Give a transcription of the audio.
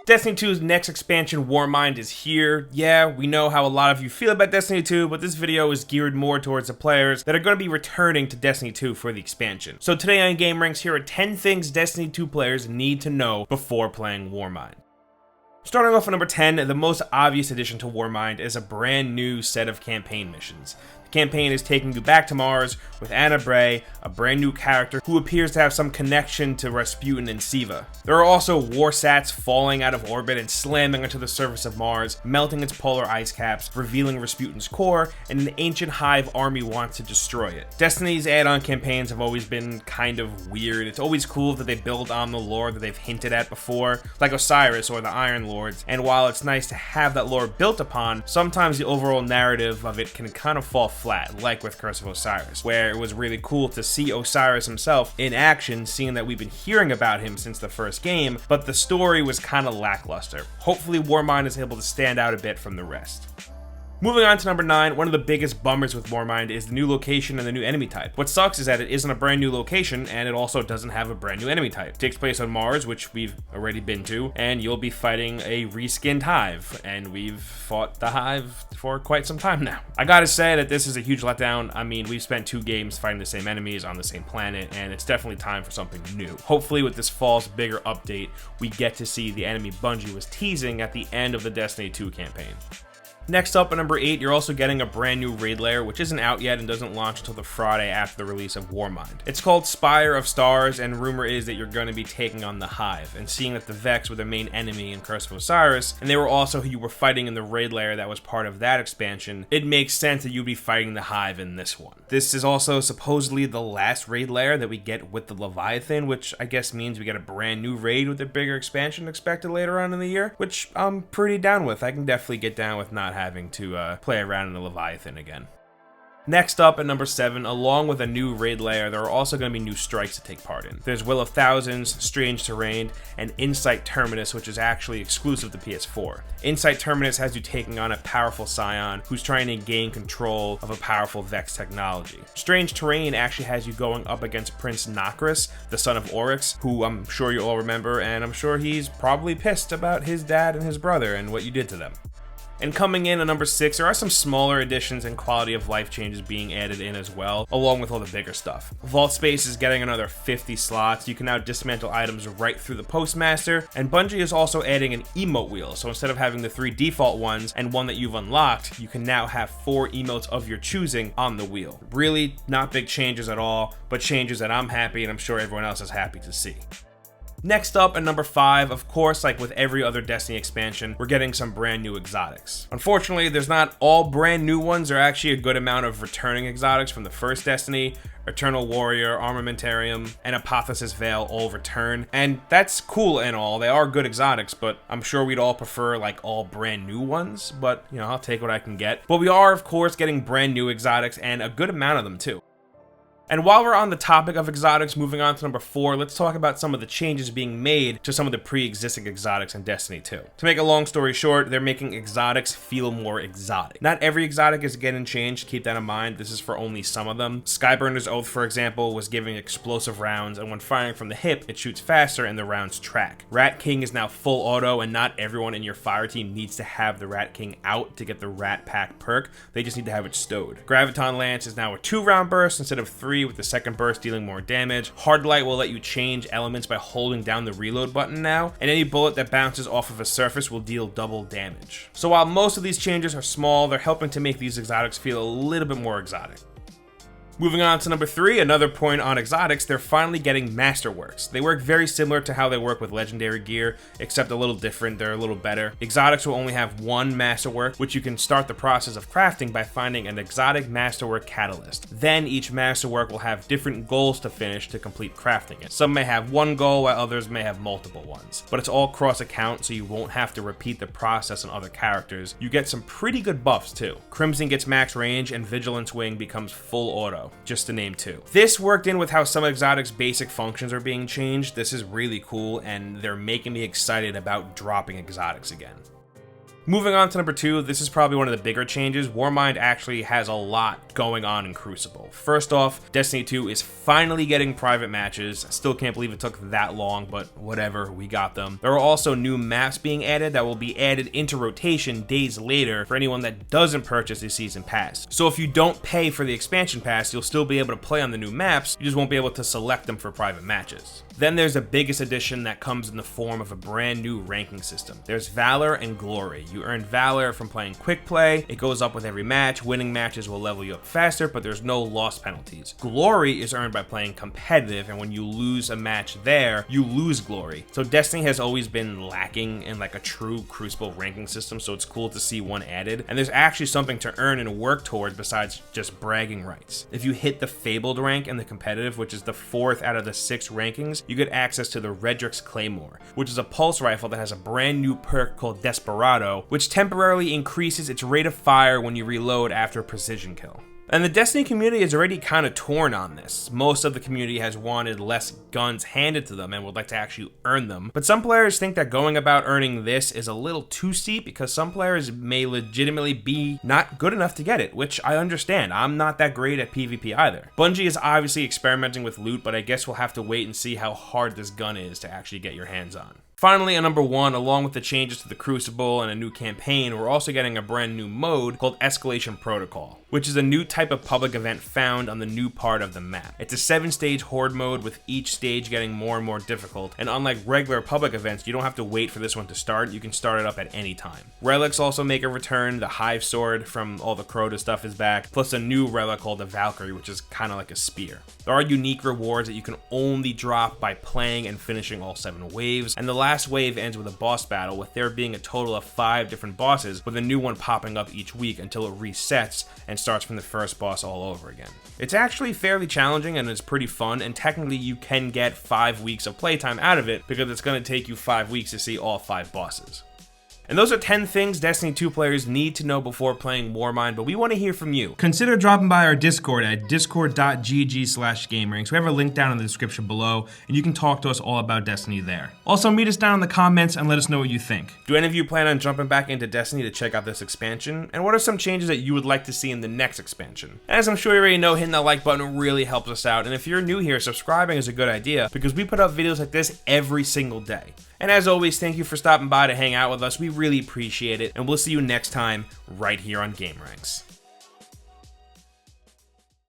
Destiny 2's next expansion, Warmind, is here. Yeah, we know how a lot of you feel about Destiny 2, but this video is geared more towards the players that are going to be returning to Destiny 2 for the expansion. So today on gameranx, here are 10 things Destiny 2 players need to know before playing Warmind. Starting off at number 10, the most obvious addition to Warmind is a brand new set of campaign missions. The campaign is taking you back to Mars with Anna Bray, a brand new character who appears to have some connection to Rasputin and Siva. There are also warsats falling out of orbit and slamming onto the surface of Mars, melting its polar ice caps, revealing Rasputin's core, and an ancient hive army wants to destroy it. Destiny's add-on campaigns have always been kind of weird. It's always cool that they build on the lore that they've hinted at before, like Osiris or the Iron Lords, and while it's nice to have that lore built upon, sometimes the overall narrative of it can kind of fall flat, like with Curse of Osiris, where it was really cool to see Osiris himself in action, seeing that we've been hearing about him since the first game, but the story was kind of lackluster. Hopefully Warmind is able to stand out a bit from the rest. Moving on to number 9, one of the biggest bummers with Warmind is the new location and the new enemy type. What sucks is that it isn't a brand new location, and it also doesn't have a brand new enemy type. It takes place on Mars, which we've already been to, and you'll be fighting a reskinned hive, and we've fought the hive for quite some time now. I gotta say that this is a huge letdown. I mean, we've spent 2 games fighting the same enemies on the same planet, and it's definitely time for something new. Hopefully with this fall's bigger update, we get to see the enemy Bungie was teasing at the end of the Destiny 2 campaign. Next up at number 8, you're also getting a brand new Raid Lair, which isn't out yet and doesn't launch until the Friday after the release of Warmind. It's called Spire of Stars, and rumor is that you're going to be taking on the Hive, and seeing that the Vex were the main enemy in Curse of Osiris, and they were also who you were fighting in the Raid Lair that was part of that expansion, it makes sense that you'd be fighting the Hive in this one. This is also supposedly the last Raid Lair that we get with the Leviathan, which I guess means we get a brand new raid with a bigger expansion expected later on in the year, which I'm pretty down with. I can definitely get down with not having to play around in the Leviathan again. Next up at number 7, along with a new Raid Lair, there are also going to be new strikes to take part in. There's Will of Thousands, Strange Terrain, and Insight Terminus, which is actually exclusive to PS4. Insight Terminus has you taking on a powerful Scion who's trying to gain control of a powerful Vex technology. Strange Terrain actually has you going up against Prince Nokris, the son of Oryx, who I'm sure you all remember, and I'm sure he's probably pissed about his dad and his brother and what you did to them. And coming in at number 6, there are some smaller additions and quality of life changes being added in as well, along with all the bigger stuff. Vault Space is getting another 50 slots. You can now dismantle items right through the Postmaster, and Bungie is also adding an emote wheel. So instead of having the 3 default ones and one that you've unlocked, you can now have 4 emotes of your choosing on the wheel. Really not big changes at all, but changes that I'm happy and I'm sure everyone else is happy to see. Next up at number 5, of course, like with every other Destiny expansion, we're getting some brand new exotics. Unfortunately, there's not all brand new ones. There are actually a good amount of returning exotics from the first Destiny. Eternal Warrior, Armamentarium, and Apotheosis Veil all return, and that's cool and all. They are good exotics, but I'm sure we'd all prefer like all brand new ones, but you know, I'll take what I can get. But we are, of course, getting brand new exotics, and a good amount of them too. And while we're on the topic of exotics, moving on to number 4, let's talk about some of the changes being made to some of the pre-existing exotics in Destiny 2. To make a long story short, they're making exotics feel more exotic. Not every exotic is getting changed, keep that in mind, this is for only some of them. Skyburner's Oath, for example, was giving explosive rounds, and when firing from the hip, it shoots faster and the rounds track. Rat King is now full auto, and not everyone in your fire team needs to have the Rat King out to get the Rat Pack perk, they just need to have it stowed. Graviton Lance is now a 2-round burst instead of 3, with the second burst dealing more damage. Hard Light will let you change elements by holding down the reload button now, and any bullet that bounces off of a surface will deal double damage. So while most of these changes are small, they're helping to make these exotics feel a little bit more exotic. Moving on to number 3, another point on exotics, they're finally getting Masterworks. They work very similar to how they work with legendary gear, except a little different, they're a little better. Exotics will only have one Masterwork, which you can start the process of crafting by finding an exotic Masterwork catalyst. Then each Masterwork will have different goals to finish to complete crafting it. Some may have one goal, while others may have multiple ones. But it's all cross-account, so you won't have to repeat the process on other characters. You get some pretty good buffs too. Crimson gets max range, and Vigilance Wing becomes full auto. Just to name 2. This worked in with how some exotics' basic functions are being changed. This is really cool, and they're making me excited about dropping exotics again. Moving on to number 2, this is probably one of the bigger changes. Warmind actually has a lot going on in Crucible. First off, Destiny 2 is finally getting private matches. I still can't believe it took that long, but whatever, we got them. There are also new maps being added that will be added into rotation days later for anyone that doesn't purchase the season pass. So if you don't pay for the expansion pass, you'll still be able to play on the new maps, you just won't be able to select them for private matches. Then there's the biggest addition that comes in the form of a brand new ranking system. There's Valor and Glory. You earn Valor from playing quick play, it goes up with every match, winning matches will level you up faster, but there's no loss penalties. Glory is earned by playing competitive, and when you lose a match there, you lose Glory. So Destiny has always been lacking in like a true Crucible ranking system, so it's cool to see one added, and there's actually something to earn and work towards besides just bragging rights. If you hit the Fabled rank in the competitive, which is the 4th out of the 6 rankings, you get access to the Redrix Claymore, which is a pulse rifle that has a brand new perk called Desperado, which temporarily increases its rate of fire when you reload after a precision kill. And the Destiny community is already kind of torn on this. Most of the community has wanted less guns handed to them and would like to actually earn them. But some players think that going about earning this is a little too steep because some players may legitimately be not good enough to get it, which I understand. I'm not that great at PvP either. Bungie is obviously experimenting with loot, but I guess we'll have to wait and see how hard this gun is to actually get your hands on. Finally, at number 1, along with the changes to the Crucible and a new campaign, we're also getting a brand new mode called Escalation Protocol, which is a new type of public event found on the new part of the map. It's a 7-stage horde mode with each stage getting more and more difficult, and unlike regular public events, you don't have to wait for this one to start, you can start it up at any time. Relics also make a return, the Hive Sword from all the Crota stuff is back, plus a new relic called the Valkyrie, which is kind of like a spear. There are unique rewards that you can only drop by playing and finishing all 7 waves, and the last wave ends with a boss battle, with there being a total of 5 different bosses, with a new one popping up each week until it resets and starts from the first boss all over again. It's actually fairly challenging and it's pretty fun, and technically you can get 5 weeks of playtime out of it because it's going to take you 5 weeks to see all 5 bosses. And those are 10 things Destiny 2 players need to know before playing Warmind, but we want to hear from you. Consider dropping by our Discord at discord.gg/gameranx. We have a link down in the description below, and you can talk to us all about Destiny there. Also, meet us down in the comments and let us know what you think. Do any of you plan on jumping back into Destiny to check out this expansion? And what are some changes that you would like to see in the next expansion? As I'm sure you already know, hitting that like button really helps us out, and if you're new here, subscribing is a good idea because we put up videos like this every single day. And as always, thank you for stopping by to hang out with us. We really appreciate it, and we'll see you next time right here on gameranx.